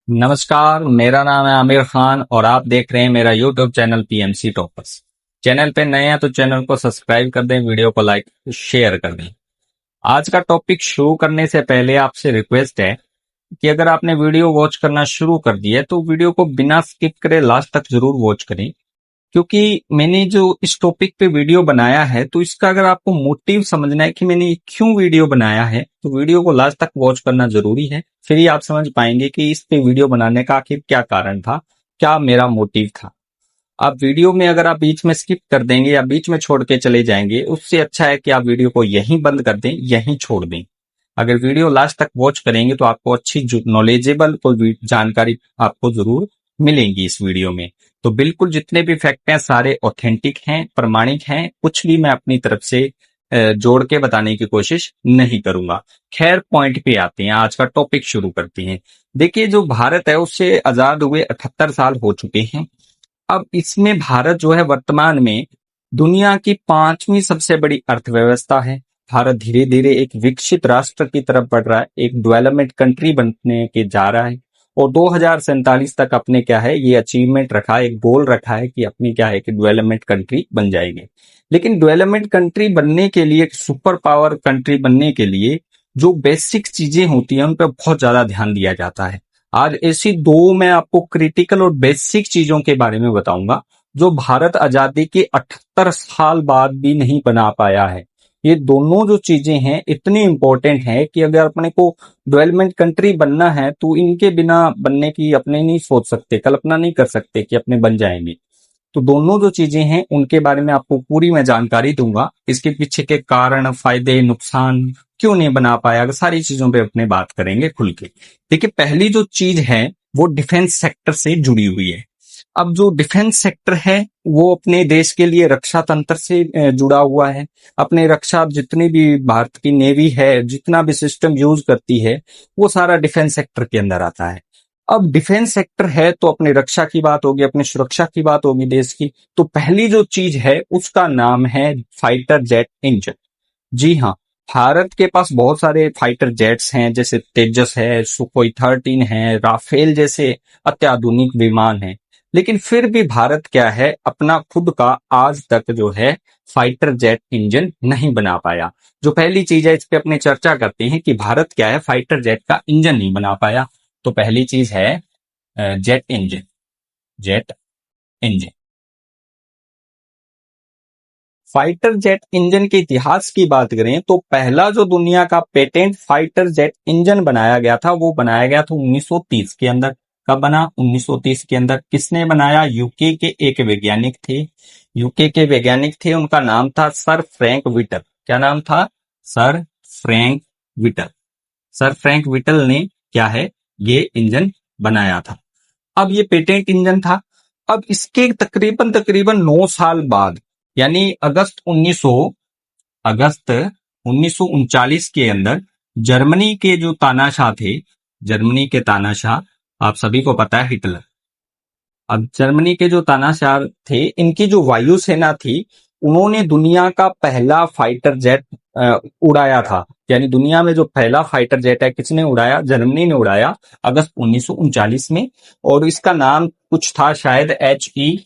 नमस्कार, मेरा नाम है आमिर खान और आप देख रहे हैं मेरा YouTube channel PMC toppers. Channel पे नए हैं तो चैनल को सब्सक्राइब कर दें, वीडियो को लाइक शेयर कर दें। आज का टॉपिक शुरू करने से पहले आपसे रिक्वेस्ट है कि अगर आपने वीडियो वॉच करना शुरू कर दिया है तो वीडियो को बिना स्किप करे लास्ट तक जरूर वॉच करें, क्योंकि मैंने जो इस टॉपिक पे वीडियो बनाया है तो इसका अगर आपको मोटिव समझना है कि मैंने क्यों वीडियो बनाया है तो वीडियो को लास्ट तक वॉच करना जरूरी है। फिर ही आप समझ पाएंगे कि इस पे वीडियो बनाने का आखिर क्या कारण था, क्या मेरा मोटिव था। आप वीडियो में अगर आप बीच में स्किप कर देंगे या बीच में छोड़ के चले जाएंगे, उससे अच्छा है कि आप वीडियो को यहीं बंद कर दें, यहीं छोड़ दें। अगर वीडियो लास्ट तक वॉच करेंगे तो आपको अच्छी नॉलेजेबल कोई जानकारी आपको जरूर मिलेंगी इस वीडियो में। तो बिल्कुल जितने भी फैक्ट हैं सारे ऑथेंटिक हैं, प्रमाणिक हैं, कुछ भी मैं अपनी तरफ से जोड़ के बताने की कोशिश नहीं करूंगा। खैर, पॉइंट पे आते हैं, आज का टॉपिक शुरू करते हैं। देखिए, जो भारत है उससे आजाद हुए 78 साल हो चुके हैं। अब इसमें भारत जो है वर्तमान में दुनिया की 5वीं सबसे बड़ी अर्थव्यवस्था है। भारत धीरे धीरे एक विकसित राष्ट्र की तरफ बढ़ रहा है, एक डेवलपमेंट कंट्री बनने के जा रहा है। और 2047 तक अपने क्या है ये अचीवमेंट रखा है, एक गोल रखा है कि अपनी क्या है कि डेवलपमेंट कंट्री बन जाएंगे। लेकिन डेवलपमेंट कंट्री बनने के लिए, एक सुपर पावर कंट्री बनने के लिए जो बेसिक चीजें होती हैं उन पर बहुत ज्यादा ध्यान दिया जाता है। आज ऐसी दो मैं आपको क्रिटिकल और बेसिक चीजों के बारे में बताऊंगा जो भारत आजादी के 78 साल बाद भी नहीं बना पाया है। ये दोनों जो चीजें हैं इतनी इंपॉर्टेंट हैं कि अगर अपने को डेवलपमेंट कंट्री बनना है तो इनके बिना बनने की अपने नहीं सोच सकते, कल्पना नहीं कर सकते कि अपने बन जाएंगे। तो दोनों जो चीजें हैं उनके बारे में आपको पूरी मैं जानकारी दूंगा, इसके पीछे के कारण, फायदे, नुकसान, क्यों नहीं बना पाया, सारी चीजों पे अपने बात करेंगे खुल के। देखिए, पहली जो चीज है वो डिफेंस सेक्टर से जुड़ी हुई है। अब जो डिफेंस सेक्टर है वो अपने देश के लिए रक्षा तंत्र से जुड़ा हुआ है। अपने रक्षा जितनी भी भारत की नेवी है, जितना भी सिस्टम यूज करती है, वो सारा डिफेंस सेक्टर के अंदर आता है। अब डिफेंस सेक्टर है तो अपनी रक्षा की बात होगी, अपनी सुरक्षा की बात होगी देश की। तो पहली जो चीज है उसका नाम है फाइटर जेट इंजन। जी हाँ, भारत के पास बहुत सारे फाइटर जेट्स हैं, जैसे तेजस है, सुखोई 13 है, राफेल जैसे अत्याधुनिक विमान हैं। लेकिन फिर भी भारत क्या है, अपना खुद का आज तक जो है फाइटर जेट इंजन नहीं बना पाया। जो पहली चीज है इस पे अपने चर्चा करते हैं कि भारत क्या है फाइटर जेट का इंजन नहीं बना पाया। तो पहली चीज है jet engine. Jet engine, fighter jet engine के इतिहास की बात करें तो पहला जो दुनिया का पेटेंट फाइटर जेट इंजन बनाया गया था वो बनाया गया था 1930 के अंदर। कब बना? 1930 के अंदर। किसने बनाया? यूके के एक वैज्ञानिक थे। यूके के वैज्ञानिक थे, उनका नाम था सर फ्रैंक विटल। क्या नाम था? Sir Frank whittle. Sir Frank whittle ने क्या है ये इंजन बनाया था। अब ये पेटेंट इंजन था। अब इसके तकरीबन तकरीबन 9 साल बाद, यानी अगस्त 1939 के अंदर जर्मनी के जो तानाशाह थे, जर्मनी के तानाशाह आप सभी को पता है, हिटलर। अब जर्मनी के जो तानाशाह थे, इनकी जो वायुसेना थी, उन्होंने दुनिया का पहला फाइटर जेट उड़ाया था। यानी दुनिया में जो पहला फाइटर जेट है किसने उड़ाया? जर्मनी ने उड़ाया अगस्त 1939 में। और इसका नाम कुछ था शायद HE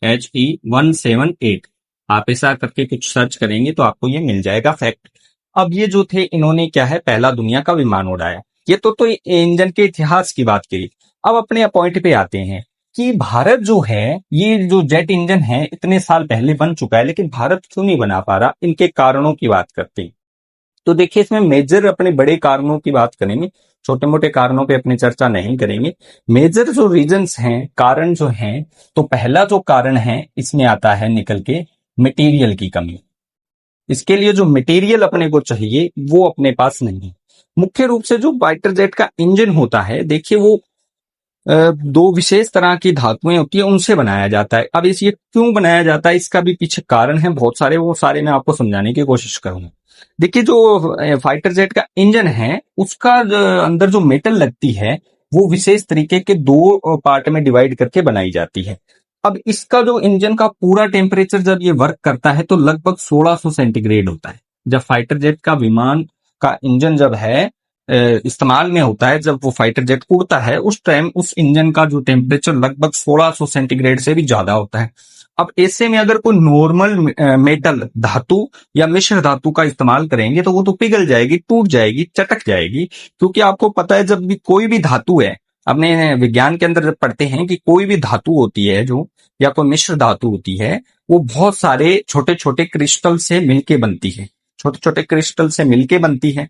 178। आप ऐसा करके कुछ सर्च करेंगे तो आपको ये मिल जाएगा फैक्ट। अब ये जो थे इन्होंने क्या है पहला दुनिया का विमान उड़ाया। ये तो इंजन के इतिहास की बात की। अब अपने पॉइंट पे आते हैं कि भारत जो है, ये जो जेट इंजन है इतने साल पहले बन चुका है, लेकिन भारत क्यों नहीं बना पा रहा, इनके कारणों की बात करते हैं। तो देखिए, इसमें मेजर अपने बड़े कारणों की बात करेंगे, छोटे मोटे कारणों पे अपनी चर्चा नहीं करेंगे। मेजर जो रीजंस हैं, कारण जो हैं, तो पहला जो कारण है इसमें आता है निकल के मटेरियल की कमी। इसके लिए जो मटेरियल अपने को चाहिए वो अपने पास नहीं है। मुख्य रूप से जो फाइटर जेट का इंजन होता है, देखिए वो दो विशेष तरह की धातुएं होती है उनसे बनाया जाता है। अब इस ये क्यों बनाया जाता है, इसका भी पीछे कारण है बहुत सारे, वो सारे मैं आपको समझाने की कोशिश करूंगा। देखिए, जो फाइटर जेट का इंजन है उसका अंदर जो मेटल लगती है वो विशेष तरीके के दो पार्ट में डिवाइड करके बनाई जाती है। अब इसका जो इंजन का पूरा टेम्परेचर जब ये वर्क करता है तो लगभग 1600 सेंटीग्रेड होता है। जब फाइटर जेट का विमान का इंजन जब है इस्तेमाल में होता है, जब वो फाइटर जेट उड़ता है उस टाइम उस इंजन का जो टेम्परेचर लगभग 1600 सेंटीग्रेड से भी ज्यादा होता है। अब ऐसे में अगर कोई नॉर्मल मेटल धातु या मिश्र धातु का इस्तेमाल करेंगे तो वो तो पिघल जाएगी, टूट जाएगी, चटक जाएगी। क्योंकि आपको पता है जब भी कोई भी धातु है, अपने विज्ञान के अंदर जब पढ़ते हैं कि कोई भी धातु होती है जो, या कोई मिश्र धातु होती है, वो बहुत सारे छोटे छोटे क्रिस्टल से मिलके बनती है, छोटे छोटे क्रिस्टल से मिलके बनती है।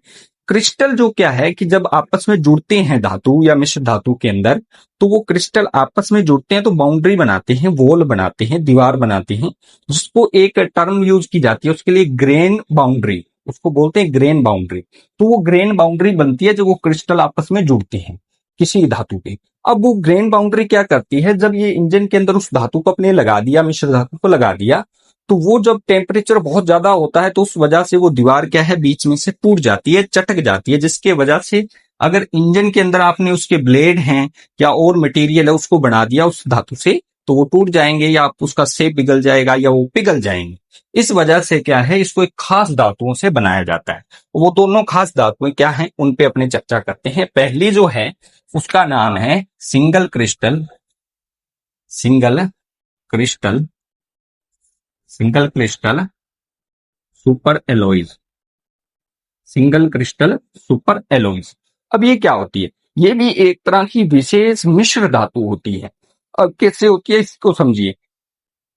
क्रिस्टल जो क्या है कि जब आपस में जुड़ते हैं धातु या मिश्र धातु के अंदर, तो वो क्रिस्टल आपस में जुड़ते हैं तो बाउंड्री बनाते हैं, वॉल बनाते हैं, दीवार बनाते हैं, जिसको एक टर्म यूज की जाती है उसके लिए, ग्रेन बाउंड्री, उसको बोलते हैं ग्रेन बाउंड्री। तो वो ग्रेन बाउंड्री बनती है जब वो क्रिस्टल आपस में जुड़ते हैं किसी धातु के। अब वो ग्रेन बाउंड्री क्या करती है, जब ये इंजन के अंदर उस धातु को अपने लगा दिया, मिश्र धातु को लगा दिया, तो वो जब टेम्परेचर बहुत ज्यादा होता है तो उस वजह से वो दीवार क्या है बीच में से टूट जाती है, चटक जाती है, जिसके वजह से अगर इंजन के अंदर आपने उसके ब्लेड हैं या और मटेरियल है उसको बना दिया उस धातु से, तो वो टूट जाएंगे या आप उसका शेप बिगड़ जाएगा या वो पिघल जाएंगे। इस वजह से क्या है, इसको एक खास धातुओं से बनाया जाता है। वो दोनों खास धातुएं क्या हैं उन पे अपने चर्चा करते हैं। पहली जो है उसका नाम है single crystal, single crystal, single crystal super alloys, single crystal super alloys. अब ये क्या होती है, ये भी एक तरह की विशेष मिश्र धातु होती है। अब कैसे होती है इसको समझिए,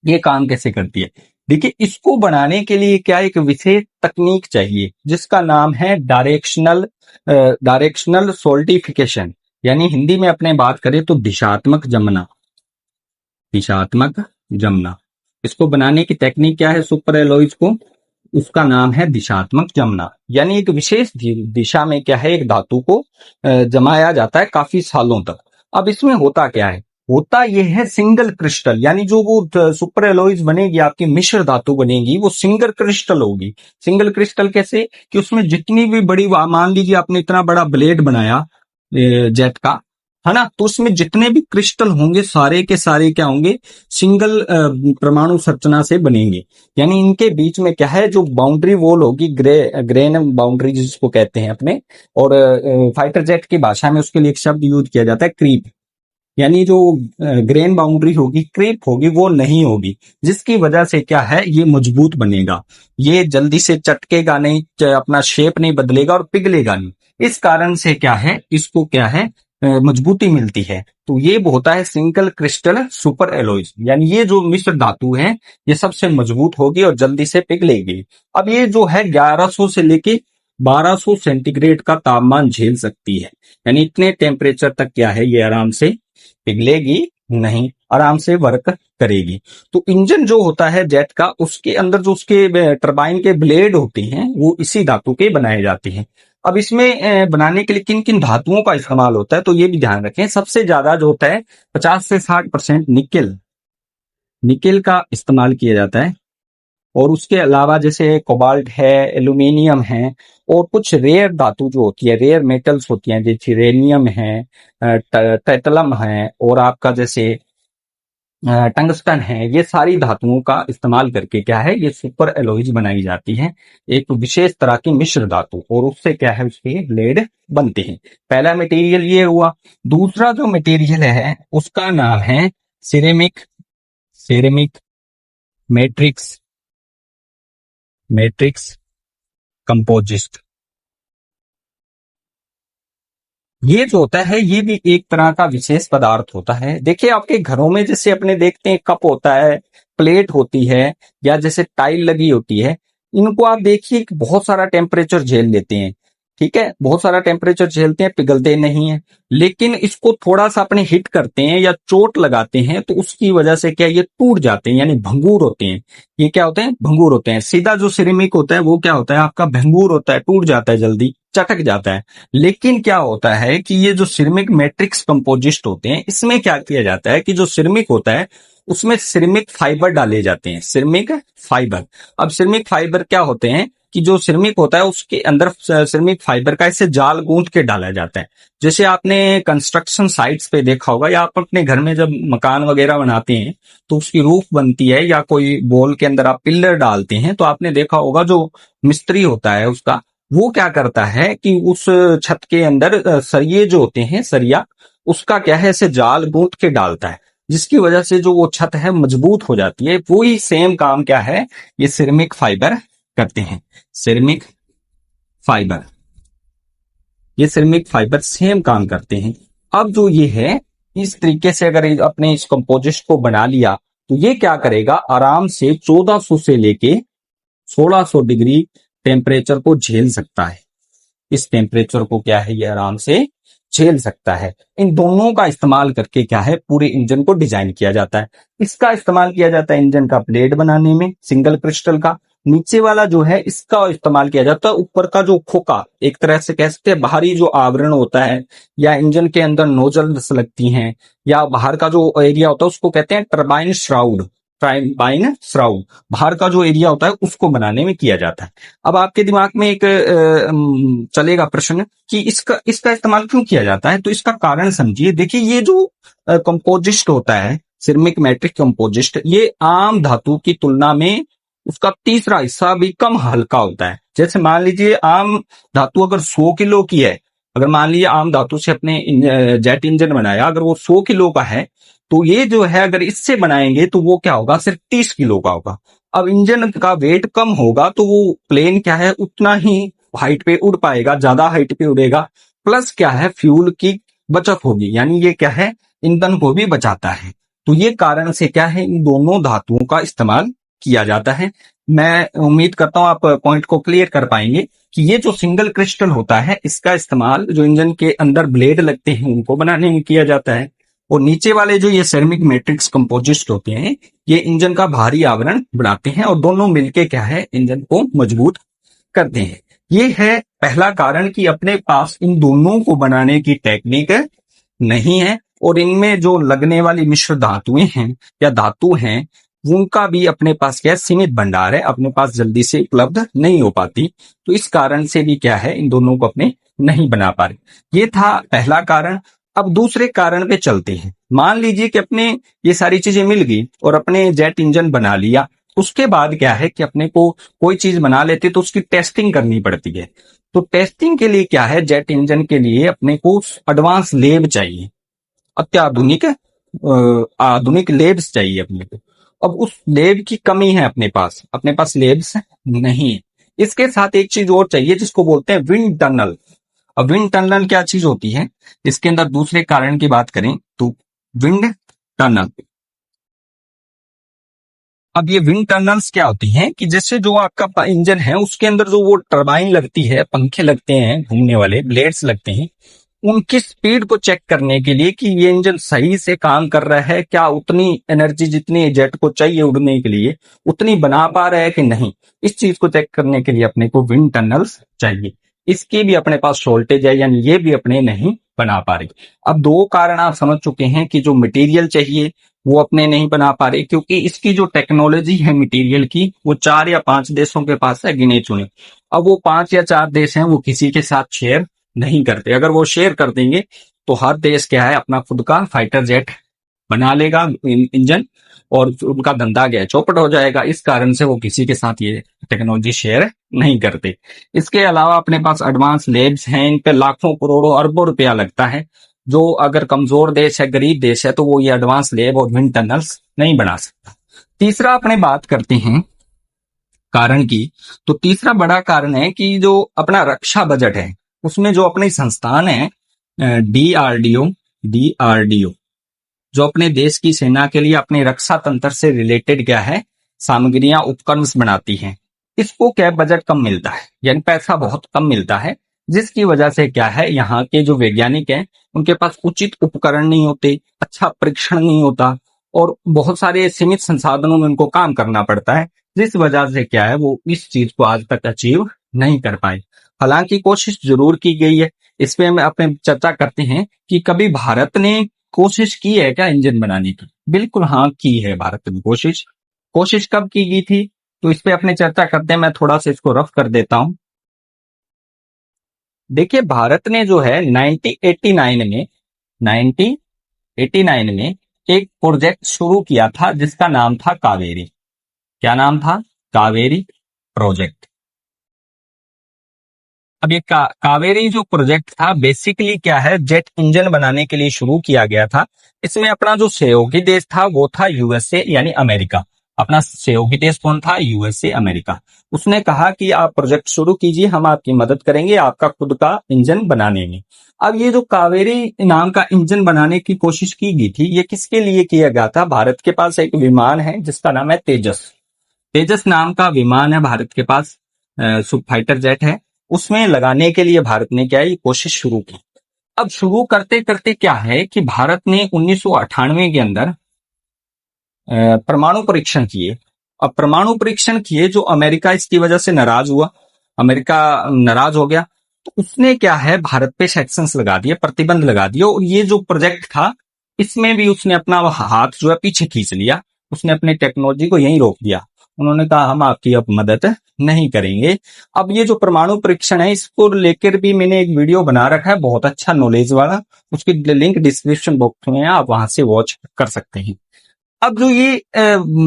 ये काम कैसे करती है। देखिए, इसको बनाने के लिए क्या एक विशेष तकनीक चाहिए जिसका नाम है डायरेक्शनल सोल्टिफिकेशन, यानी हिंदी में अपने बात करें तो दिशात्मक जमना, दिशात्मक जमना। इसको बनाने की टेक्निक क्या है सुपर एलॉयज को, उसका नाम है दिशात्मक जमना। यानी एक विशेष दिशा में क्या है एक धातु को जमाया जाता है काफी सालों तक। अब इसमें होता क्या है, होता यह है सिंगल क्रिस्टल, यानी जो वो सुपर एलॉयज बनेगी आपकी मिश्र धातु बनेगी वो सिंगल क्रिस्टल होगी। सिंगल क्रिस्टल कैसे कि उसमें जितनी भी बड़ी, मान लीजिए आपने इतना बड़ा ब्लेड बनाया जेट का, है ना, तो उसमें जितने भी क्रिस्टल होंगे सारे के सारे क्या होंगे, सिंगल परमाणु संरचना से बनेंगे। यानी इनके बीच में क्या है जो बाउंड्री वॉल होगी, ग्रेन बाउंड्री जिसको कहते हैं अपने, और फाइटर जेट की भाषा में उसके लिए एक शब्द यूज किया जाता है क्रीप। यानी जो ग्रेन बाउंड्री होगी, क्रीप होगी, वो नहीं होगी, जिसकी वजह से क्या है ये मजबूत बनेगा, ये जल्दी से चटकेगा नहीं, अपना शेप नहीं बदलेगा और पिघलेगा नहीं। इस कारण से क्या है इसको क्या है मजबूती मिलती है। तो ये होता है सिंगल क्रिस्टल सुपर एलॉयज, यानी ये जो मिश्र धातु है ये सबसे मजबूत होगी और जल्दी से पिघलेगी। अब ये जो है 1100 से लेके 1200 सेंटीग्रेड का तापमान झेल सकती है, यानी इतने टेम्परेचर तक क्या है ये आराम से पिघलेगी नहीं, आराम से वर्क करेगी। तो इंजन जो होता है जेट का, उसके अंदर जो उसके टरबाइन के ब्लेड होते हैं वो इसी धातु के बनाए जाते हैं। अब इसमें बनाने के लिए किन किन धातुओं का इस्तेमाल होता है तो ये भी ध्यान रखें। सबसे ज्यादा जो होता है 50 से 60% निकेल, निकेल का इस्तेमाल किया जाता है। और उसके अलावा जैसे कोबाल्ट है, एल्यूमिनियम है, और कुछ रेयर धातु जो होती है, रेयर मेटल्स होती हैं जैसे रेनियम है, टैटलम है, और आपका जैसे टंगस्टन है, ये सारी धातुओं का इस्तेमाल करके क्या है ये सुपर एलॉयज बनाई जाती है, एक विशेष तरह की मिश्र धातु, और उससे क्या है उसके ब्लेड बनते हैं। पहला मटेरियल ये हुआ। दूसरा जो मटेरियल है उसका नाम है ceramic, ceramic matrix, matrix composite. ये जो होता है ये भी एक तरह का विशेष पदार्थ होता है। देखिए आपके घरों में जैसे अपने देखते हैं कप होता है, प्लेट होती है, या जैसे टाइल लगी होती है, इनको आप देखिए कि बहुत सारा टेम्परेचर झेल लेते हैं, ठीक है, बहुत सारा टेम्परेचर झेलते हैं, पिघलते नहीं है। लेकिन इसको थोड़ा सा अपने हिट करते हैं या चोट लगाते हैं तो उसकी वजह से क्या ये टूट जाते हैं, यानी भंगूर होते हैं। ये क्या होते हैं, भंगूर होते हैं। सीधा जो सिरेमिक होता है वो क्या होता है आपका भंगूर होता है, टूट जाता है, जल्दी चटक जाता है। लेकिन क्या होता है कि ये जो सिरेमिक मैट्रिक्स कंपोजिट होते हैं इसमें क्या किया जाता है कि जो सिरेमिक होता है उसमें सिरेमिक फाइबर डाले जाते हैं, सिरेमिक फाइबर। अब सिरेमिक फाइबर क्या होते हैं कि जो सिरेमिक होता है उसके अंदर सिरेमिक फाइबर का ऐसे जाल गूंथ के डाला जाता है। जैसे आपने कंस्ट्रक्शन साइट्स पे देखा होगा, या आप अपने घर में जब मकान वगैरह बनाते हैं तो उसकी रूफ बनती है या कोई वॉल के अंदर आप पिलर डालते हैं, तो आपने देखा होगा जो मिस्त्री होता है उसका वो क्या करता है कि उस छत के अंदर सरिये जो होते हैं, सरिया, उसका क्या है, ऐसे जाल गूंथ के डालता है, जिसकी वजह से जो वो छत है मजबूत हो जाती है। वो ही सेम काम क्या है, ये सिरेमिक फाइबर करते हैं। सिरेमिक फाइबर, ये सिरेमिक फाइबर सेम काम करते हैं। अब जो ये है, इस तरीके से अगर अपने इस कंपोजिस्ट को बना लिया तो ये क्या करेगा, आराम से 1400 से लेके 1600 डिग्री टेम्परेचर को झेल सकता है। इस टेम्परेचर को क्या है, ये आराम से झेल सकता है। इन दोनों का इस्तेमाल करके क्या है, पूरे इंजन को डिजाइन किया जाता है। इसका इस्तेमाल किया जाता है इंजन का ब्लेड बनाने में, सिंगल क्रिस्टल का। नीचे वाला जो है, इसका इस्तेमाल किया जाता है ऊपर का जो खोखा, एक तरह से कह सकते हैं बाहरी जो आवरण होता है, या इंजन के अंदर नोजल्स लगती हैं, या बाहर का जो एरिया होता है उसको कहते हैं टरबाइन श्राउड। टरबाइन श्राउड बाहर का जो एरिया होता है उसको बनाने में किया जाता है। अब आपके दिमाग में एक चलेगा प्रश्न कि इसका इसका इस्तेमाल क्यों किया जाता है, तो इसका कारण समझिए। देखिए, ये जो कंपोजिस्ट होता है, सिरेमिक मैट्रिक कंपोजिस्ट, ये आम धातु की तुलना में उसका तीसरा हिस्सा भी कम हल्का होता है। जैसे मान लीजिए आम धातु अगर 100 किलो की है, अगर मान लीजिए आम धातु से अपने जेट इंजन बनाया, अगर वो 100 किलो का है, तो ये जो है अगर इससे बनाएंगे तो वो क्या होगा, सिर्फ 30 किलो का होगा। अब इंजन का वेट कम होगा तो वो प्लेन क्या है, उतना ही हाइट पे उड़ पाएगा, ज्यादा हाइट पे उड़ेगा। प्लस क्या है, फ्यूल की बचत होगी, यानी ये क्या है, ईंधन को भी बचाता है। तो ये कारण से क्या है, इन दोनों धातुओं का इस्तेमाल किया जाता है। मैं उम्मीद करता हूं आप पॉइंट को क्लियर कर पाएंगे कि ये जो सिंगल क्रिस्टल होता है, इसका इस्तेमाल जो इंजन के अंदर ब्लेड लगते हैं उनको बनाने में किया जाता है। और नीचे वाले जो ये सेरेमिक मैट्रिक्स कंपोजिस्ट होते हैं, ये इंजन का भारी आवरण बनाते हैं, और दोनों मिलके क्या है, इंजन को मजबूत करते हैं। ये है पहला कारण कि अपने पास इन दोनों को बनाने की टेक्निक नहीं है, और इनमें जो लगने वाली मिश्र धातुएं हैं या धातु हैं, उनका भी अपने पास क्या है, सीमित भंडार है, अपने पास जल्दी से उपलब्ध नहीं हो पाती। तो इस कारण से भी क्या है, इन दोनों को अपने नहीं बना पा रहे। ये था पहला कारण। अब दूसरे कारण पे चलते हैं। मान लीजिए कि अपने ये सारी चीजें मिल गई और अपने जेट इंजन बना लिया, उसके बाद क्या है कि अपने को कोई चीज बना लेते तो उसकी टेस्टिंग करनी पड़ती है। तो टेस्टिंग के लिए क्या है, जेट इंजन के लिए अपने को एडवांस लेब चाहिए, अत्याधुनिक आधुनिक लेब्स चाहिए अपने को। अब उस लेब की कमी है अपने पास लेब्स नहीं है। इसके साथ एक चीज और चाहिए जिसको बोलते हैं विंड टनल। अब विंड टनल क्या चीज होती है, इसके अंदर दूसरे कारण की बात करें तो विंड टनल। अब ये विंड टनल्स क्या होती हैं कि जैसे जो आपका इंजन है उसके अंदर जो वो टरबाइन लगती है, पंखे लगते हैं, घूमने वाले ब्लेड्स लगते हैं, उनकी स्पीड को चेक करने के लिए कि ये इंजन सही से काम कर रहा है, क्या उतनी एनर्जी जितनी जेट को चाहिए उड़ने के लिए उतनी बना पा रहा है कि नहीं, इस चीज को चेक करने के लिए अपने को विंड टनल्स चाहिए। इसकी भी अपने पास शॉर्टेज है, यानी ये भी अपने नहीं बना पा रही। अब दो कारण आप समझ चुके हैं कि जो मटेरियल चाहिए वो अपने नहीं बना पा रहे, क्योंकि इसकी जो टेक्नोलॉजी है मटेरियल की, वो 4 या 5 देशों के पास है, गिने चुने। अब वो 5 या 4 देश हैं, वो किसी के साथ शेयर नहीं करते। अगर वो शेयर कर देंगे तो हर देश क्या है, अपना खुद का फाइटर जेट बना लेगा इंजन, और उनका धंधा गया चौपट हो जाएगा। इस कारण से वो किसी के साथ ये टेक्नोलॉजी शेयर नहीं करते। इसके अलावा अपने पास एडवांस लैब्स हैं, इन पे लाखों करोड़ों अरबों रुपया लगता है। जो अगर कमजोर देश है, गरीब देश है, तो वो ये एडवांस लैब और विंड टनल्स नहीं बना सकता। तीसरा अपने बात करते हैं कारण की, तो तीसरा बड़ा कारण है कि जो अपना रक्षा बजट है उसमें जो अपने संस्थान है डीआरडीओ, डीआरडीओ जो अपने देश की सेना के लिए अपने रक्षा तंत्र से रिलेटेड क्या है, सामग्रियां उपकरण बनाती हैं, इसको क्या बजट कम मिलता है, यानी पैसा बहुत कम मिलता है। जिसकी वजह से क्या है, यहाँ के जो वैज्ञानिक हैं उनके पास उचित उपकरण नहीं होते, अच्छा परीक्षण नहीं होता, और बहुत सारे सीमित संसाधनों में उनको काम करना पड़ता है। जिस वजह से क्या है, वो इस चीज को आज तक अचीव नहीं कर पाए। हालांकि कोशिश जरूर की गई है। इस पे हम अपने चर्चा करते हैं कि कभी भारत ने कोशिश की है क्या इंजन बनाने की। बिल्कुल हाँ, की है भारत ने कोशिश। कोशिश कब की गई थी, तो इस पे अपने चर्चा करते हैं। मैं थोड़ा सा इसको रफ कर देता हूं। देखिए, भारत ने जो है 1989 में एक प्रोजेक्ट शुरू किया था जिसका नाम था कावेरी। क्या नाम था? कावेरी प्रोजेक्ट। अब ये कावेरी जो प्रोजेक्ट था बेसिकली क्या है, जेट इंजन बनाने के लिए शुरू किया गया था। इसमें अपना जो सहयोगी देश था वो था यूएसए यानी अमेरिका। अपना सहयोगी देश कौन था? USA, America. उसने कहा कि आप प्रोजेक्ट शुरू कीजिए, हम आपकी मदद करेंगे आपका खुद का इंजन बनाने में। अब ये जो कावेरी नाम का इंजन बनाने की कोशिश की गई थी, ये किसके लिए किया गया था? भारत के पास एक विमान है जिसका नाम है तेजस। तेजस नाम का विमान है भारत के पास, फाइटर जेट है। उसमें लगाने के लिए भारत ने क्या है, ये कोशिश शुरू की। अब शुरू करते करते क्या है कि भारत ने 1998 के अंदर परमाणु परीक्षण किए। अब परमाणु परीक्षण किए जो अमेरिका इसकी वजह से नाराज हुआ, अमेरिका नाराज हो गया, तो उसने क्या है भारत पे सैंक्शंस लगा दिए, प्रतिबंध लगा दिए। और ये जो प्रोजेक्ट था इसमें भी उसने अपना हाथ जो है पीछे खींच लिया, उसने अपनी टेक्नोलॉजी को यहीं रोक दिया। उन्होंने कहा हम आपकी अब मदद नहीं करेंगे। अब ये जो परमाणु परीक्षण है इसको लेकर भी मैंने एक वीडियो बना रखा है, बहुत अच्छा नॉलेज वाला, उसकी लिंक डिस्क्रिप्शन बॉक्स में है, आप वहां से वॉच कर सकते हैं। अब जो ये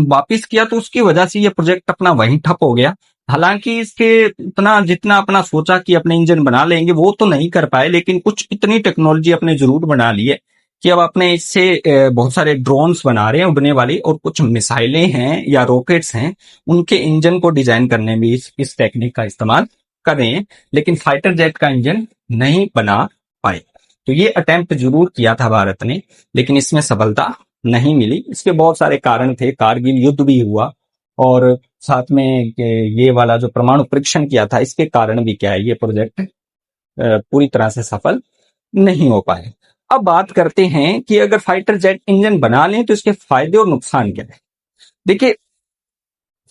वापिस किया तो उसकी वजह से ये प्रोजेक्ट अपना वहीं ठप हो गया। हालांकि इसके इतना जितना अपना सोचा कि अपने इंजन बना लेंगे वो तो नहीं कर पाए, लेकिन कुछ इतनी टेक्नोलॉजी अपने जरूर बना ली है कि अब अपने इससे बहुत सारे ड्रोन्स बना रहे हैं उड़ने वाली, और कुछ मिसाइलें हैं या रॉकेट्स हैं उनके इंजन को डिजाइन करने में इस टेक्निक का इस्तेमाल कर रहे हैं, लेकिन फाइटर जेट का इंजन नहीं बना पाए। तो ये अटेम्प्ट जरूर किया था भारत ने, लेकिन इसमें सफलता नहीं मिली। इसके बहुत सारे कारण थे, कारगिल युद्ध भी हुआ, और साथ में ये वाला जो परमाणु परीक्षण किया था इसके कारण भी क्या है ये प्रोजेक्ट पूरी तरह से सफल नहीं हो पाए। अब बात करते हैं कि अगर फाइटर जेट इंजन बना लें तो इसके फायदे और नुकसान क्या है। देखिए,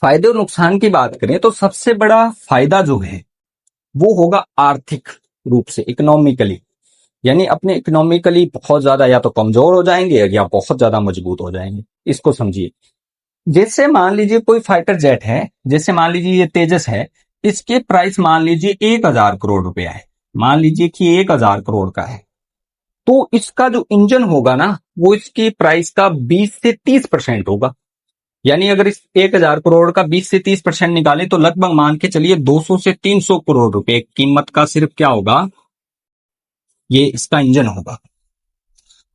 फायदे और नुकसान की बात करें तो सबसे बड़ा फायदा जो है वो होगा आर्थिक रूप से, इकोनॉमिकली। यानी अपने इकोनॉमिकली बहुत ज्यादा या तो कमजोर हो जाएंगे या बहुत ज्यादा मजबूत हो जाएंगे। इसको समझिए, जैसे मान लीजिए कोई फाइटर जेट है, जैसे मान लीजिए ये तेजस है, इसके प्राइस मान लीजिए 1,000 करोड़ रुपया है, मान लीजिए कि 1,000 करोड़ का है, तो इसका जो इंजन होगा ना वो इसकी प्राइस का 20 से 30% होगा। यानी अगर इस 1,000 करोड़ का 20 से 30% निकाले तो लगभग मान के चलिए 200 से 300 करोड़ रुपए कीमत का सिर्फ क्या होगा, ये इसका इंजन होगा।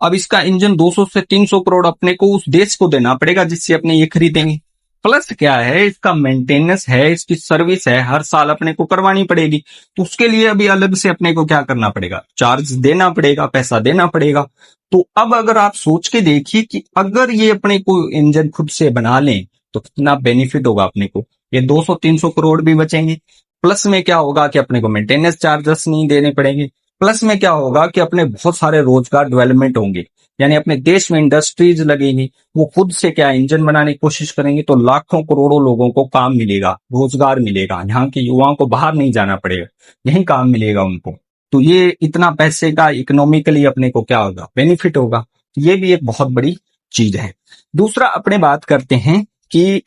अब इसका इंजन 200 से 300 करोड़ अपने को उस देश को देना पड़ेगा जिससे अपने ये खरीदेंगे। प्लस क्या है, इसका मेंटेनेंस है, इसकी सर्विस है, हर साल अपने को करवानी पड़ेगी। तो उसके लिए अभी अलग से अपने को क्या करना पड़ेगा, चार्ज देना पड़ेगा, पैसा देना पड़ेगा। तो अब अगर आप सोच के देखिए कि अगर ये अपने को इंजन खुद से बना लें तो कितना बेनिफिट होगा अपने को। ये 200-300 करोड़ भी बचेंगे। प्लस में क्या होगा कि अपने को मेंटेनेंस चार्जेस नहीं देने पड़ेंगे। प्लस में क्या होगा कि अपने बहुत सारे रोजगार डेवलपमेंट होंगे, यानी अपने देश में इंडस्ट्रीज लगेंगी, वो खुद से क्या इंजन बनाने की कोशिश करेंगे तो लाखों करोड़ों लोगों को काम मिलेगा, रोजगार मिलेगा, यहाँ के युवाओं को बाहर नहीं जाना पड़ेगा, यही काम मिलेगा उनको। तो ये इतना पैसे का इकोनॉमिकली अपने को क्या होगा, बेनिफिट होगा। ये भी एक बहुत बड़ी चीज है। दूसरा अपने बात करते हैं कि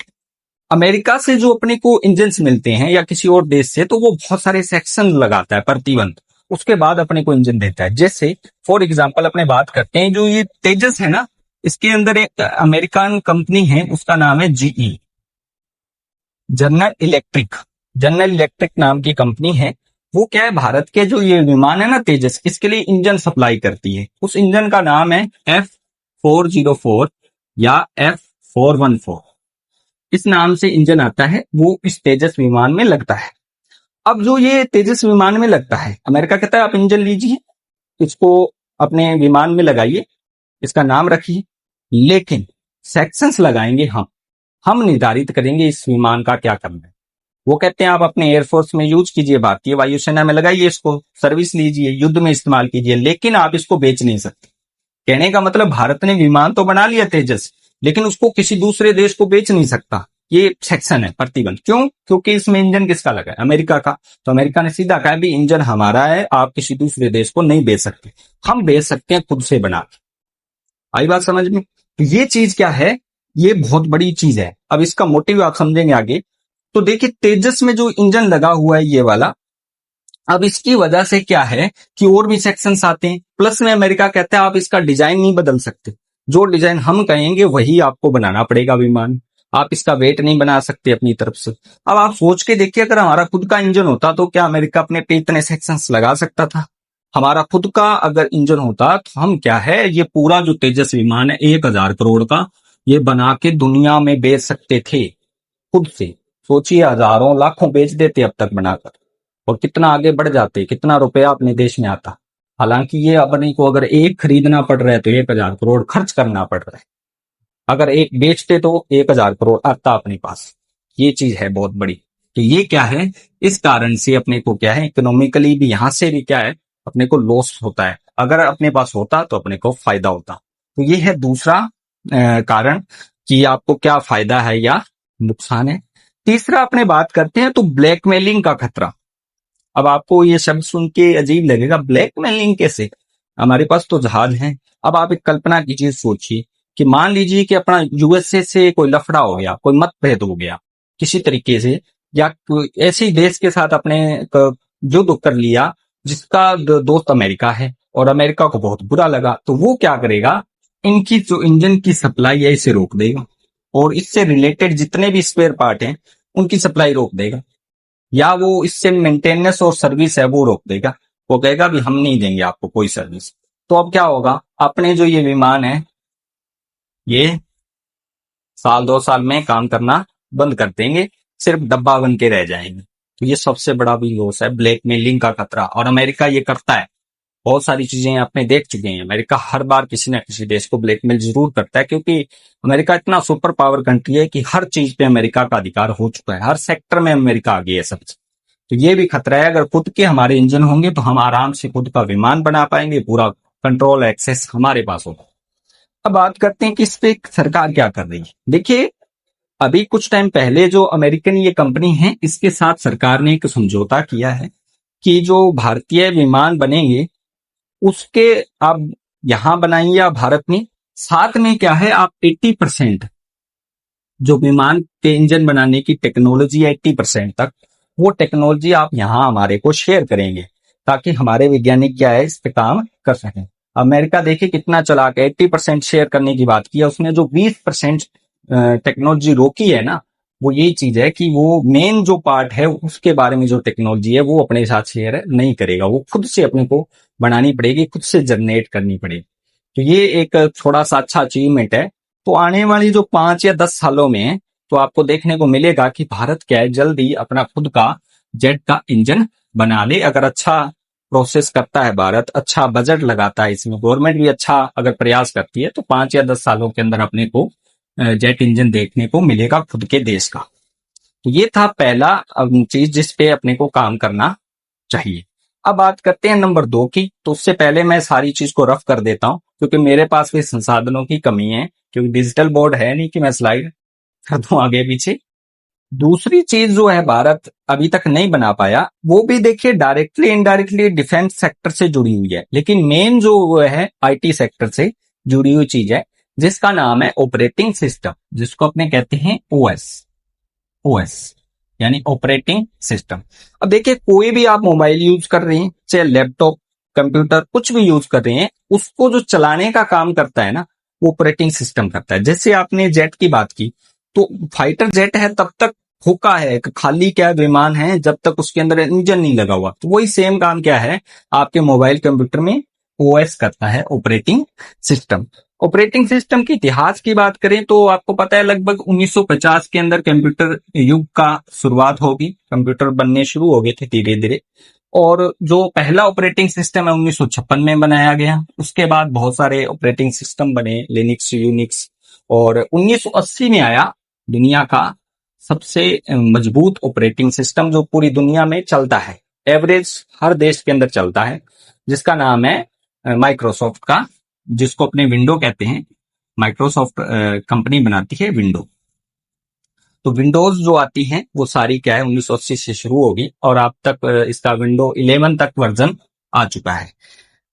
अमेरिका से जो अपने को इंजन मिलते हैं या किसी और देश से, तो वो बहुत सारे सेक्शन लगाता है, प्रतिबंध, उसके बाद अपने को इंजन देता है। जैसे फॉर एग्जांपल अपने बात करते हैं जो ये तेजस है ना, इसके अंदर एक अमेरिकन कंपनी है, उसका नाम है GE, general electric. General electric नाम की कंपनी है। वो क्या है, भारत के जो ये विमान है ना तेजस, इसके लिए इंजन सप्लाई करती है। उस इंजन का नाम है F404 या F414, इस नाम से इंजन आता है, वो इस तेजस विमान में लगता है। अब जो ये तेजस विमान में लगता है, अमेरिका कहता है आप इंजन लीजिए, इसको अपने विमान में लगाइए, इसका नाम रखिए, लेकिन सेक्शंस लगाएंगे हम निर्धारित करेंगे इस विमान का क्या करना है। वो कहते हैं आप अपने एयरफोर्स में यूज कीजिए, भारतीय वायुसेना में लगाइए, इसको सर्विस लीजिए, युद्ध में इस्तेमाल कीजिए, लेकिन आप इसको बेच नहीं सकते। कहने का मतलब भारत ने विमान तो बना लिया तेजस, लेकिन उसको किसी दूसरे देश को बेच नहीं सकता। ये सेक्शन है, प्रतिबंध। क्यों? क्योंकि इसमें इंजन किसका लगा है, अमेरिका का। तो अमेरिका ने सीधा कहा भी इंजन हमारा है, आप किसी दूसरे देश को नहीं बेच सकते, हम बेच सकते हैं खुद से बना के। आई बात समझ में? तो ये चीज क्या है, ये बहुत बड़ी चीज है। अब इसका मोटिव आप समझेंगे आगे। तो देखिए तेजस में जो इंजन लगा हुआ है ये वाला, अब इसकी वजह से क्या है कि और भी सेक्शंस आते हैं। प्लस में अमेरिका कहता है आप इसका डिजाइन नहीं बदल सकते, जो डिजाइन हम कहेंगे वही आपको बनाना पड़ेगा विमान। आप इसका वेट नहीं बना सकते अपनी तरफ से। अब आप सोच के देखिए, अगर हमारा खुद का इंजन होता तो क्या अमेरिका अपने पे इतने सेक्शंस लगा सकता था? हमारा खुद का अगर इंजन होता तो हम क्या है, ये पूरा जो तेजस विमान है 1,000 करोड़ का, ये बना के दुनिया में बेच सकते थे खुद से। सोचिए, हजारों लाखों बेच देते अब तक बनाकर, और कितना आगे बढ़ जाते, कितना रुपया अपने देश में आता। हालांकि ये अपने को अगर एक खरीदना पड़ रहा है तो 1,000 करोड़ खर्च करना पड़ रहा है। अगर एक बेचते तो 1,000 करोड़ आता अपने पास। ये चीज है बहुत बड़ी। तो ये क्या है, इस कारण से अपने को क्या है, इकोनॉमिकली भी यहां से भी क्या है, अपने को लॉस होता है। अगर अपने पास होता तो अपने को फायदा होता। तो ये है दूसरा कारण कि आपको क्या फायदा है या नुकसान है। तीसरा अपने बात करते हैं तो ब्लैकमेलिंग का खतरा। अब आपको ये शब्द सुन के अजीब लगेगा, ब्लैकमेलिंग कैसे? हमारे पास तो जहाज हैं। अब आप एक कल्पना की चीज सोचिए कि मान लीजिए कि अपना यूएसए से कोई लफड़ा हो गया, कोई मतभेद हो गया किसी तरीके से, या कोई ऐसे ही देश के साथ अपने युद्ध कर लिया जिसका दोस्त अमेरिका है, और अमेरिका को बहुत बुरा लगा, तो वो क्या करेगा, इनकी जो इंजन की सप्लाई है इसे रोक देगा, और इससे रिलेटेड जितने भी स्पेयर पार्ट हैं उनकी सप्लाई रोक देगा, या वो इससे मेंटेनेंस और सर्विस है वो रोक देगा। वो कहेगा भी हम नहीं देंगे आपको कोई सर्विस। तो अब क्या होगा, अपने जो ये विमान है ये साल 2 साल में काम करना बंद कर देंगे, सिर्फ डब्बा बन के रह जाएंगे। तो ये सबसे बड़ा भी लॉस है, ब्लैकमेलिंग का खतरा। और अमेरिका ये करता है, बहुत सारी चीजें आपने देख चुके हैं। अमेरिका हर बार किसी न किसी देश को ब्लैकमेल जरूर करता है, क्योंकि अमेरिका इतना सुपर पावर कंट्री है कि हर चीज पे अमेरिका का अधिकार हो चुका है, हर सेक्टर में अमेरिका आगे है सबसे। तो ये भी खतरा है, अगर खुद के हमारे इंजन होंगे तो हम आराम से खुद का विमान बना पाएंगे, पूरा कंट्रोल एक्सेस हमारे पास होगा। अब बात करते हैं कि इस पे सरकार क्या कर रही है। देखिए, अभी कुछ टाइम पहले जो अमेरिकन ये कंपनी है, इसके साथ सरकार ने एक समझौता किया है कि जो भारतीय विमान बनेंगे उसके आप यहां बनाइए या भारत में, साथ में क्या है, आप 80% जो विमान के इंजन बनाने की टेक्नोलॉजी है 80% तक, वो टेक्नोलॉजी आप यहां हमारे को शेयर करेंगे, ताकि हमारे वैज्ञानिक क्या है इस पे काम कर सकें। अमेरिका देखिए कितना चालाक है, 80% शेयर करने की बात की है उसने। जो 20% टेक्नोलॉजी रोकी है ना, वो यही चीज है कि वो मेन जो पार्ट है उसके बारे में जो टेक्नोलॉजी है वो अपने साथ शेयर नहीं करेगा, वो खुद से अपने को बनानी पड़ेगी, खुद से जनरेट करनी पड़ेगी। तो ये एक थोड़ा सा अच्छा अचीवमेंट है। तो आने वाली जो 5 या 10 सालों में तो आपको देखने को मिलेगा कि भारत क्या है, जल्दी अपना खुद का जेट का इंजन बना ले। अगर अच्छा प्रोसेस करता है भारत, अच्छा बजट लगाता है, इसमें गवर्नमेंट भी अच्छा अगर प्रयास करती है, तो 5 या 10 सालों के अंदर अपने को जेट इंजन देखने को मिलेगा खुद के देश का। तो ये था पहला चीज जिस पे अपने को काम करना चाहिए। अब बात करते हैं नंबर 2 की। तो उससे पहले मैं सारी चीज को रफ कर देता हूं, क्योंकि मेरे पास भी संसाधनों की कमी है, क्योंकि डिजिटल बोर्ड है नहीं कि मैं स्लाइड कर दूं आगे पीछे। दूसरी चीज जो है भारत अभी तक नहीं बना पाया, वो भी देखिए डायरेक्टली इनडायरेक्टली डिफेंस सेक्टर से जुड़ी हुई है, लेकिन मेन जो वो है आईटी सेक्टर से जुड़ी हुई चीज है, जिसका नाम है ऑपरेटिंग सिस्टम, जिसको अपने कहते हैं ओएस। ओएस यानी ऑपरेटिंग सिस्टम। अब देखिए, कोई भी आप मोबाइल यूज कर रहे हैं, चाहे लैपटॉप, कंप्यूटर, कुछ भी यूज कर रहे हैं, उसको जो चलाने का काम करता है ना, वो ऑपरेटिंग सिस्टम करता है। जैसे आपने जेट की बात की, तो फाइटर जेट है तब तक खोखा है, खाली क्या विमान है जब तक उसके अंदर इंजन नहीं लगा हुआ। तो वही सेम काम क्या है आपके मोबाइल कंप्यूटर में ओएस करता है, ऑपरेटिंग सिस्टम। ऑपरेटिंग सिस्टम के इतिहास की बात करें तो आपको पता है लगभग 1950 के अंदर कंप्यूटर युग का शुरुआत होगी, कंप्यूटर बनने शुरू हो गए थे धीरे धीरे। और जो पहला ऑपरेटिंग सिस्टम है 1956 में बनाया गया। उसके बाद बहुत सारे ऑपरेटिंग सिस्टम बने, लिनक्स, यूनिक्स। और 1980 में आया दुनिया का सबसे मजबूत ऑपरेटिंग सिस्टम जो पूरी दुनिया में चलता है, एवरेज हर देश के अंदर चलता है, जिसका नाम है माइक्रोसॉफ्ट का, जिसको अपने विंडो कहते हैं। माइक्रोसॉफ्ट कंपनी बनाती है विंडो। तो विंडोज जो आती हैं वो सारी क्या है 1980 से शुरू होगी, और अब तक इसका विंडो 11 तक वर्जन आ चुका है।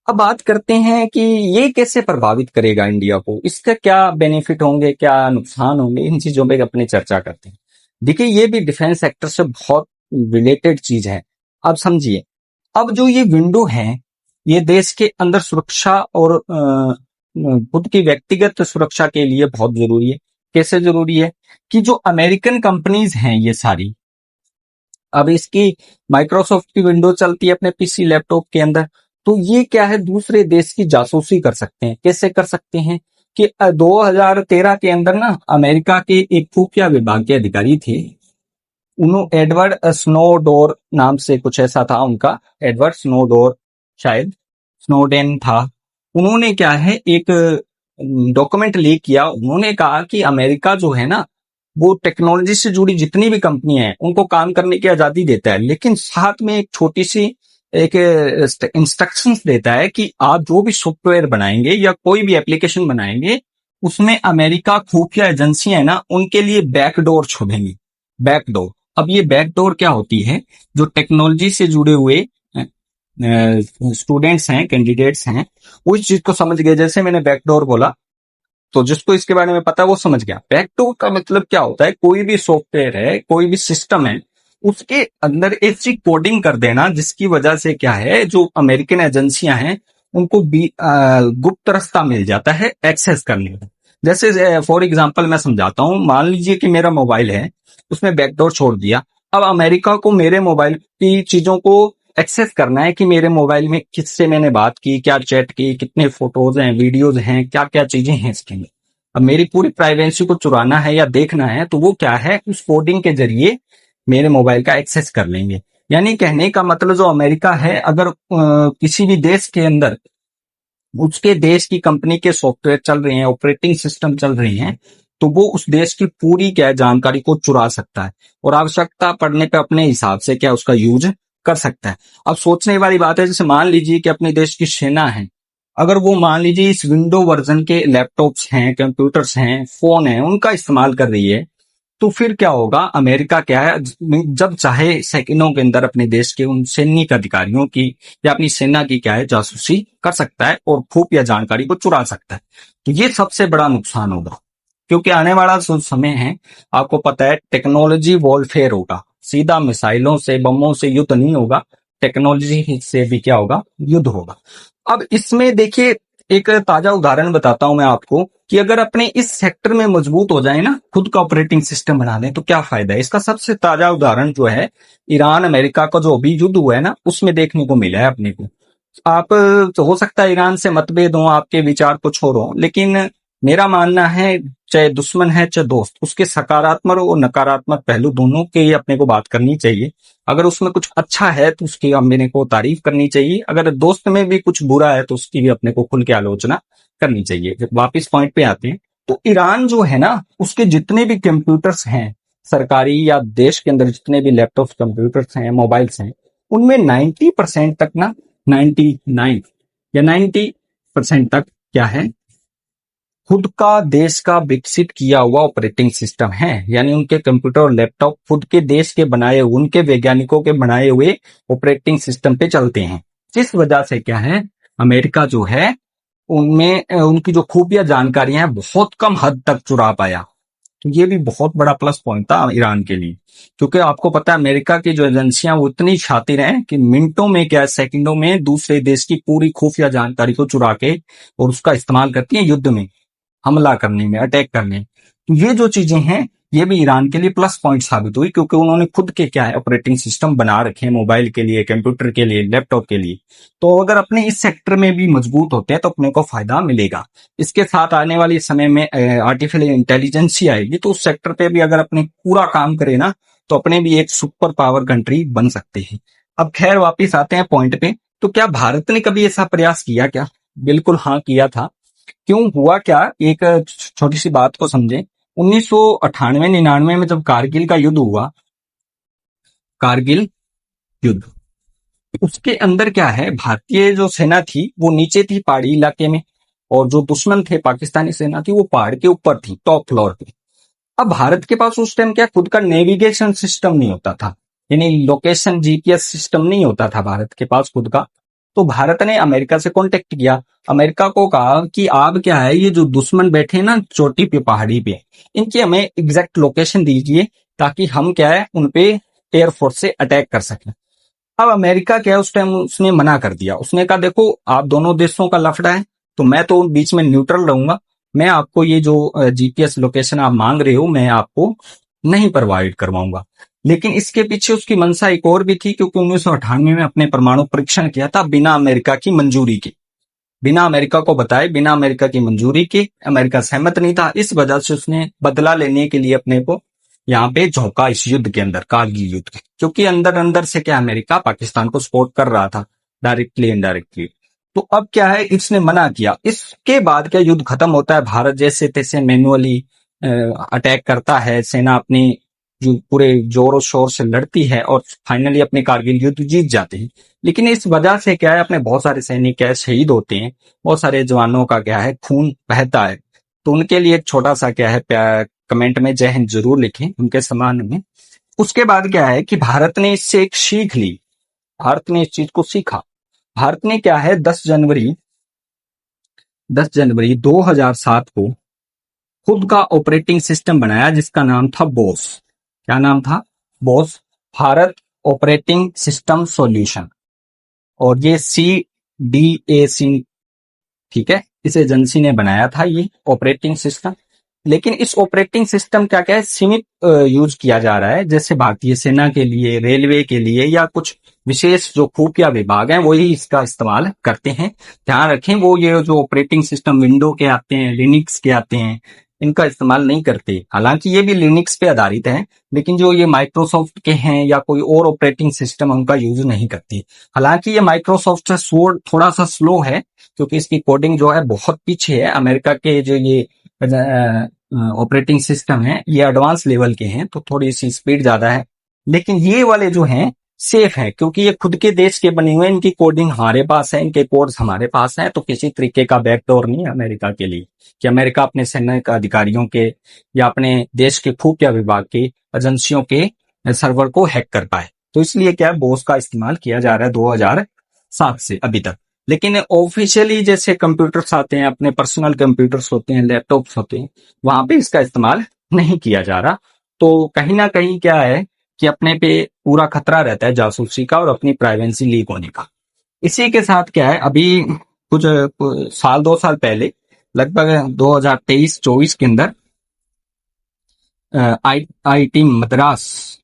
अब बात करते हैं कि ये कैसे प्रभावित करेगा इंडिया को, इसका क्या बेनिफिट होंगे, क्या नुकसान होंगे, इन चीजों पे अपनी चर्चा करते हैं। देखिए, ये भी डिफेंस सेक्टर से बहुत रिलेटेड चीज है। अब समझिए, अब जो ये विंडो है, ये देश के अंदर सुरक्षा और खुद की व्यक्तिगत सुरक्षा के लिए बहुत जरूरी है। कैसे जरूरी है कि जो अमेरिकन कंपनीज हैं ये सारी, अब इसकी माइक्रोसॉफ्ट की विंडो चलती है अपने पीसी लैपटॉप के अंदर, तो ये क्या है दूसरे देश की जासूसी कर सकते हैं। कैसे कर सकते हैं कि 2013 के अंदर ना अमेरिका के एक खुफिया विभाग के अधिकारी थे, उन्होंने एडवर्ड स्नोडोर नाम से कुछ ऐसा था उनका, एडवर्ड स्नोडोर, शायद स्नोडेन था। उन्होंने क्या है एक डॉक्यूमेंट लीक किया। उन्होंने कहा कि अमेरिका जो है ना वो टेक्नोलॉजी से जुड़ी जितनी भी कंपनियां हैं उनको काम करने की आजादी देता है, लेकिन साथ में एक छोटी सी एक इंस्ट्रक्शंस देता है कि आप जो भी सॉफ्टवेयर बनाएंगे या कोई भी एप्लीकेशन बनाएंगे उसमें अमेरिका खुफिया एजेंसियां है ना उनके लिए बैकडोर छोड़ेंगी। बैकडोर, अब ये बैकडोर क्या होती है, जो टेक्नोलॉजी से जुड़े हुए स्टूडेंट्स हैं, कैंडिडेट्स हैं, वो इस चीज को समझ गए। जैसे मैंने बैकडोर बोला तो जिसको इसके बारे में पता है वो समझ गया। बैकडोर का मतलब क्या होता है, कोई भी सॉफ्टवेयर है, कोई भी सिस्टम है, उसके अंदर ऐसी कोडिंग कर देना जिसकी वजह से क्या है जो अमेरिकन एजेंसियां हैं उनको भी गुप्त रास्ता मिल जाता है एक्सेस करने का। जैसे फॉर एग्जांपल मैं समझाता हूं, मान लीजिए कि मेरा मोबाइल है, उसमें बैकडोर छोड़ दिया। अब अमेरिका को मेरे मोबाइल की चीजों को एक्सेस करना है कि मेरे मोबाइल में किससे मैंने बात की, क्या चैट की, कितने फोटोज हैं, वीडियोज हैं, क्या क्या चीजें हैं इसके अंदर। अब मेरी पूरी प्राइवेसी को चुराना है या देखना है तो वो क्या है उस कोडिंग के जरिए मेरे मोबाइल का एक्सेस कर लेंगे। यानी कहने का मतलब जो अमेरिका है, अगर किसी भी देश के अंदर उसके देश की कंपनी के सॉफ्टवेयर चल रहे हैं, ऑपरेटिंग सिस्टम चल रहे हैं, तो वो उस देश की पूरी क्या जानकारी को चुरा सकता है और आवश्यकता पड़ने पे अपने हिसाब से क्या उसका यूज कर सकता है। अब सोचने वाली बात है, जैसे मान लीजिए कि अपने देश की सेना है, अगर वो मान लीजिए इस विंडो वर्जन के लैपटॉप्स हैं, कंप्यूटर्स हैं, फोन है, उनका इस्तेमाल कर रही है, तो फिर क्या होगा, अमेरिका क्या है जब चाहे सेकंडों के अंदर अपने देश के उन सैनिक अधिकारियों की या अपनी सेना की क्या है जासूसी कर सकता है और खुफिया जानकारी को चुरा सकता है। तो ये सबसे बड़ा नुकसान होगा, क्योंकि आने वाला जो समय है आपको पता है टेक्नोलॉजी वॉरफेयर होगा। सीधा मिसाइलों से, बमों से युद्ध नहीं होगा, टेक्नोलॉजी से भी क्या होगा, युद्ध होगा। अब इसमें देखिए एक ताजा उदाहरण बताता हूं मैं आपको कि अगर अपने इस सेक्टर में मजबूत हो जाए ना, खुद का ऑपरेटिंग सिस्टम बना लें, तो क्या फायदा है। इसका सबसे ताजा उदाहरण जो है ईरान अमेरिका का जो अभी युद्ध हुआ है ना उसमें देखने को मिला है अपने को। आप तो हो सकता है ईरान से मतभेद हो, आपके विचार कुछ और हो, लेकिन मेरा मानना है चाहे दुश्मन है चाहे दोस्त, उसके सकारात्मक और नकारात्मक पहलू दोनों के ही अपने को बात करनी चाहिए। अगर उसमें कुछ अच्छा है तो उसकी मेरे को तारीफ करनी चाहिए, अगर दोस्त में भी कुछ बुरा है तो उसकी भी अपने को खुल के आलोचना करनी चाहिए। जब वापिस पॉइंट पे आते हैं तो ईरान जो है ना उसके जितने भी कंप्यूटर्स हैं सरकारी या देश के अंदर, जितने भी लैपटॉप कंप्यूटर्स हैं, मोबाइल्स हैं, उनमें 90% तक ना, 99 या 90% तक क्या है, खुद का देश का विकसित किया हुआ ऑपरेटिंग सिस्टम है। यानी उनके कंप्यूटर और लैपटॉप खुद के देश के बनाए, उनके वैज्ञानिकों के बनाए हुए ऑपरेटिंग सिस्टम पे चलते हैं। जिस वजह से क्या है, अमेरिका जो है उनमें उनकी जो खुफिया जानकारियां हैं बहुत कम हद तक चुरा पाया। तो ये भी बहुत बड़ा प्लस पॉइंट था ईरान के लिए, क्योंकि आपको पता है अमेरिका की जो एजेंसियां वो इतनी शातिर हैं कि मिनटों में क्या सेकंडों में दूसरे देश की पूरी खुफिया जानकारी को चुरा के और उसका इस्तेमाल करती हैं युद्ध में, हमला करने में, अटैक करने। तो ये जो चीजें हैं ये भी ईरान के लिए प्लस पॉइंट साबित हुई, क्योंकि उन्होंने खुद के क्या है ऑपरेटिंग सिस्टम बना रखे हैं मोबाइल के लिए, कंप्यूटर के लिए, लैपटॉप के लिए। तो अगर अपने इस सेक्टर में भी मजबूत होते हैं तो अपने को फायदा मिलेगा। इसके साथ आने वाले समय में आर्टिफिशियल इंटेलिजेंस ही आएगी, तो उस सेक्टर पे भी अगर अपने पूरा काम करे ना तो अपने भी एक सुपर पावर कंट्री बन सकते हैं। अब खैर वापिस आते हैं पॉइंट पे, तो क्या भारत ने कभी ऐसा प्रयास किया क्या? बिल्कुल हाँ, किया था। क्यों हुआ क्या, एक छोटी सी बात को समझें। 1998-99 में जब कारगिल का युद्ध हुआ, कारगिल युद्ध, उसके अंदर क्या है, भारतीय जो सेना थी वो नीचे थी पहाड़ी इलाके में, और जो दुश्मन थे पाकिस्तानी सेना थी वो पहाड़ के ऊपर थी, टॉप फ्लोर पे। अब भारत के पास उस टाइम क्या खुद का नेविगेशन सिस्टम नहीं होता था, यानी लोकेशन जीपीएस सिस्टम नहीं होता था भारत के पास खुद का। तो भारत ने अमेरिका से कांटेक्ट किया, अमेरिका को कहा कि आप क्या है ये जो दुश्मन बैठे हैं ना चोटी पे, पहाड़ी पे, इनकी हमें एग्जैक्ट लोकेशन दीजिए ताकि हम क्या है उनपे एयरफोर्स से अटैक कर सकें। अब अमेरिका क्या है उस टाइम उसने मना कर दिया, उसने कहा देखो आप दोनों देशों का लफड़ा है तो मैं तो बीच में न्यूट्रल रहूंगा, मैं आपको ये जो जीपीएस लोकेशन आप मांग रहे हो मैं आपको नहीं प्रोवाइड करवाऊंगा। लेकिन इसके पीछे उसकी मंशा एक और भी थी, क्योंकि 1998 में अपने परमाणु परीक्षण किया था बिना अमेरिका की मंजूरी के, बिना अमेरिका को बताए, बिना अमेरिका की मंजूरी के। अमेरिका सहमत नहीं था, इस वजह से उसने बदला लेने के लिए अपने को यहाँ पे झोंका इस युद्ध के अंदर, कारगिल युद्ध के। क्योंकि अंदर अंदर से क्या अमेरिका पाकिस्तान को सपोर्ट कर रहा था, डायरेक्टली इनडायरेक्टली। तो अब क्या है, इसने मना किया। इसके बाद क्या युद्ध खत्म होता है, भारत जैसे तैसे मैनुअली अटैक करता है, सेना अपनी जो पूरे जोरों शोर से लड़ती है और फाइनली अपने कारगिल युद्ध जीत जाते हैं। लेकिन इस वजह से क्या है, अपने बहुत सारे सैनिक क्या है शहीद होते हैं, बहुत सारे जवानों का क्या है खून बहता है। तो उनके लिए एक छोटा सा क्या है कमेंट में जय हिंद जरूर लिखें उनके सम्मान में। उसके बाद क्या है कि भारत ने इससे एक सीख ली, भारत ने इस चीज को सीखा। भारत ने क्या है 10 जनवरी 2007 को खुद का ऑपरेटिंग सिस्टम बनाया, जिसका नाम था बोस। क्या नाम था? Bose, Bharat operating system solution. और ये CDAC, ठीक है, इस एजेंसी ने बनाया था ये ऑपरेटिंग सिस्टम। लेकिन इस ऑपरेटिंग सिस्टम क्या क्या है सीमित यूज किया जा रहा है, जैसे भारतीय सेना के लिए, रेलवे के लिए, या कुछ विशेष जो खुफिया विभाग हैं वही इसका इस्तेमाल करते हैं। ध्यान रखें, वो ये जो ऑपरेटिंग सिस्टम विंडो के आते हैं, लिनक्स के आते हैं, इनका इस्तेमाल नहीं करते। हालांकि ये भी लिनक्स पे आधारित है, लेकिन जो ये माइक्रोसॉफ्ट के हैं या कोई और ऑपरेटिंग सिस्टम उनका यूज नहीं करती। हालांकि ये माइक्रोसॉफ्ट से थोड़ा सा स्लो है, क्योंकि इसकी कोडिंग जो है बहुत पीछे है। अमेरिका के जो ये ऑपरेटिंग सिस्टम है ये एडवांस लेवल के हैं, तो थोड़ी सी स्पीड ज्यादा है। लेकिन ये वाले जो हैं सेफ है, क्योंकि ये खुद के देश के बने हुए हैं, इनकी कोडिंग हमारे पास है, इनके कोड्स हमारे पास हैं। तो किसी तरीके का बैकडोर नहीं है अमेरिका के लिए कि अमेरिका अपने सैनिक अधिकारियों के या अपने देश के खुफिया विभाग के एजेंसियों के सर्वर को हैक कर पाए। तो इसलिए क्या है, बोस का इस्तेमाल किया जा रहा है 2007 से अभी तक। लेकिन ऑफिशियली जैसे कंप्यूटर्स आते हैं, अपने पर्सनल कंप्यूटर्स होते हैं, लैपटॉप्स होते हैं, वहां पे इसका इस्तेमाल नहीं किया जा रहा। तो कहीं ना कहीं क्या है कि अपने पे पूरा खतरा रहता है जासूसी का और अपनी प्राइवेसी लीक होने का। इसी के साथ क्या है, अभी कुछ साल 2 साल पहले, लगभग 2023-24 के अंदर IIT मद्रास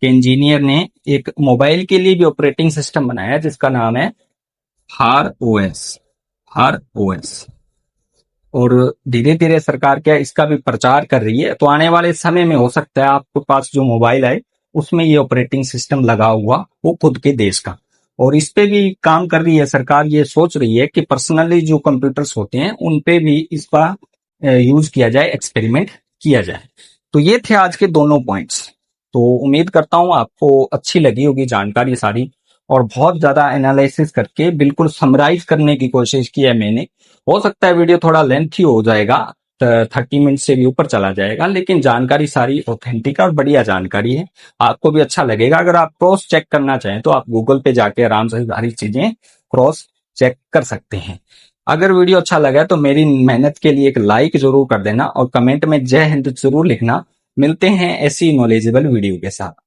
के इंजीनियर ने एक मोबाइल के लिए भी ऑपरेटिंग सिस्टम बनाया, जिसका नाम है हार ओएस। और धीरे धीरे सरकार क्या इसका भी प्रचार कर रही है। तो आने वाले समय में हो सकता है आपके पास जो मोबाइल आए उसमें ये ऑपरेटिंग सिस्टम लगा हुआ वो खुद के देश का। और इस पे भी काम कर रही है सरकार, ये सोच रही है कि पर्सनली जो कंप्यूटर्स होते हैं उन पे भी इसका यूज किया जाए, एक्सपेरिमेंट किया जाए। तो ये थे आज के दोनों पॉइंट्स। तो उम्मीद करता हूं आपको अच्छी लगी होगी जानकारी सारी, और बहुत ज्यादा एनालिसिस करके बिल्कुल समराइज करने की कोशिश की है मैंने। हो सकता है वीडियो थोड़ा लेंथी हो जाएगा, 30 मिनट से भी ऊपर चला जाएगा, लेकिन जानकारी सारी ऑथेंटिक और बढ़िया जानकारी है, आपको भी अच्छा लगेगा। अगर आप क्रॉस चेक करना चाहें तो आप गूगल पे जाके आराम से सारी चीजें क्रॉस चेक कर सकते हैं। अगर वीडियो अच्छा लगा तो मेरी मेहनत के लिए एक लाइक जरूर कर देना और कमेंट में जय हिंद जरूर लिखना। मिलते हैं ऐसी नॉलेजेबल वीडियो के साथ।